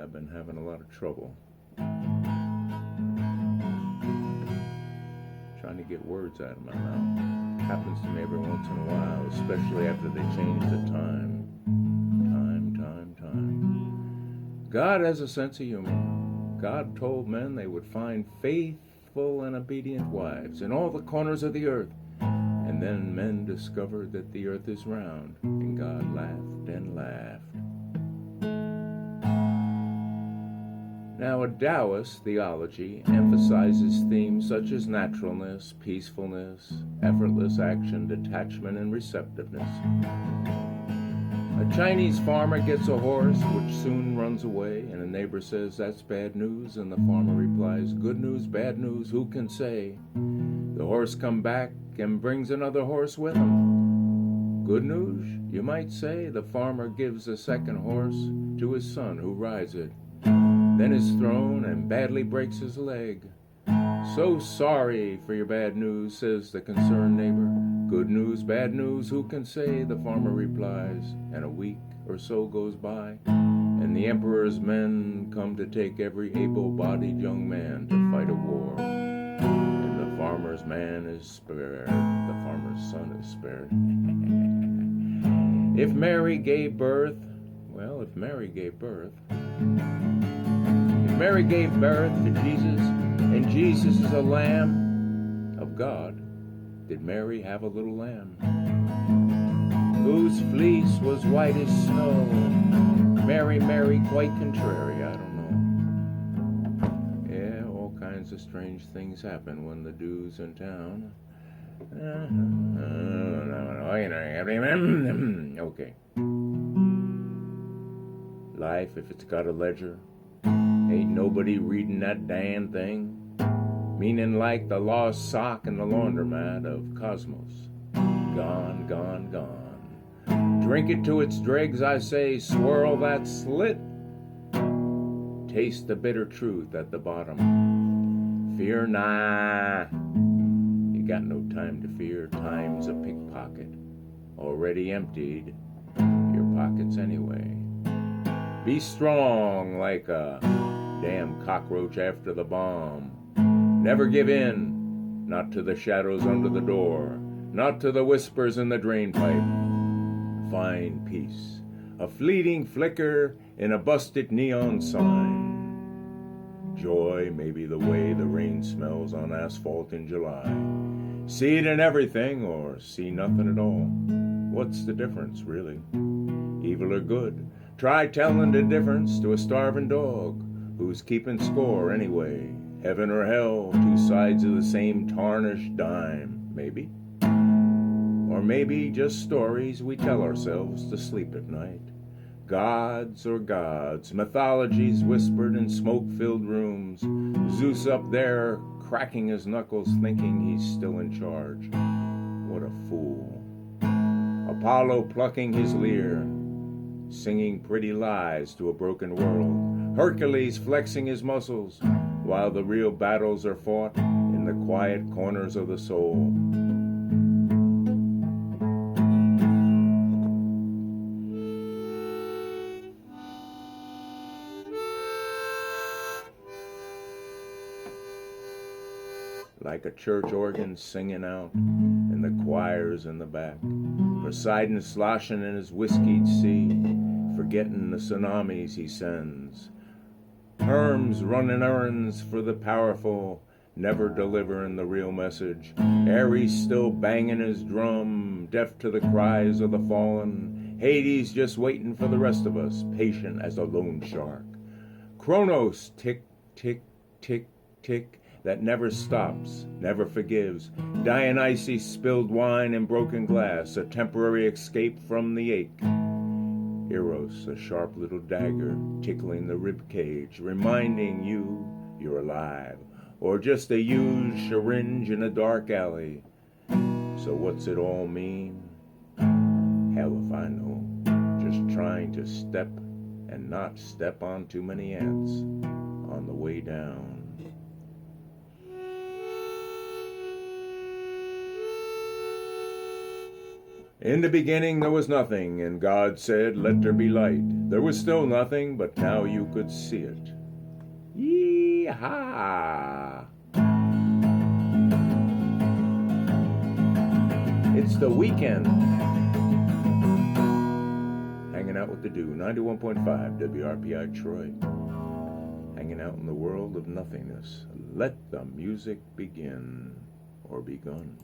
I've been having a lot of trouble trying to get words out of my mouth. Happens to me every once in a while, especially after they change the time. Time. God has a sense of humor. God told men they would find faithful and obedient wives in all the corners of the earth. And then men discovered that the earth is round, and God laughed and laughed. Now, a Taoist theology emphasizes themes such as naturalness, peacefulness, effortless action, detachment, and receptiveness. A Chinese farmer gets a horse which soon runs away, and a neighbor says, "That's bad news," and the farmer replies, "Good news, bad news, who can say?" The horse comes back and brings another horse with him. Good news, you might say. The farmer gives a second horse to his son, who rides it, then is thrown and badly breaks his leg. "So sorry for your bad news," says the concerned neighbor. "Good news, bad news, who can say?" the farmer replies. And a week or so goes by, and the emperor's men come to take every able-bodied young man to fight a war. And the farmer's man is spared, the farmer's son is spared. If Mary gave birth to Jesus, and Jesus is a lamb of God, did Mary have a little lamb whose fleece was white as snow? Mary, quite contrary, I don't know. Yeah, all kinds of strange things happen when the dew's in town. Okay. Life, if it's got a ledger, ain't nobody reading that damn thing. Meaning like the lost sock in the laundromat of Cosmos. Gone, gone, gone. Drink it to its dregs, I say, swirl that slit. Taste the bitter truth at the bottom. Fear nah. You got no time to fear. Time's a pickpocket. Already emptied your pockets anyway. Be strong like a damn cockroach after the bomb. Never give in, not to the shadows under the door, not to the whispers in the drainpipe. Find peace, a fleeting flicker in a busted neon sign. Joy may be the way the rain smells on asphalt in July. See it in everything or see nothing at all. What's the difference, really? Evil or good? Try telling the difference to a starving dog who's keeping score anyway. Heaven or hell, two sides of the same tarnished dime, maybe. Or maybe just stories we tell ourselves to sleep at night. Gods or gods, mythologies whispered in smoke-filled rooms. Zeus up there cracking his knuckles thinking he's still in charge. What a fool. Apollo plucking his lyre, singing pretty lies to a broken world. Hercules flexing his muscles, while the real battles are fought in the quiet corners of the soul. Like a church organ singing out, and the choirs in the back. Poseidon sloshing in his whiskeyed sea, forgetting the tsunamis he sends. Hermes running errands for the powerful, never delivering the real message. Ares still banging his drum, deaf to the cries of the fallen. Hades just waiting for the rest of us, patient as a loan shark. Kronos, tick, tick, tick, tick, that never stops, never forgives. Dionysus spilled wine and broken glass, a temporary escape from the ache. Eros, a sharp little dagger tickling the rib cage, reminding you you're alive, or just a used syringe in a dark alley. So what's it all mean? Hell if I know. Just trying to step and not step on too many ants on the way down. In the beginning there was nothing, and God said, "Let there be light." There was still nothing, but now you could see it. Yee-haw! It's the weekend. Hanging out with the Dew, 91.5 WRPI Troy. Hanging out in the world of nothingness. Let the music begin, or begun.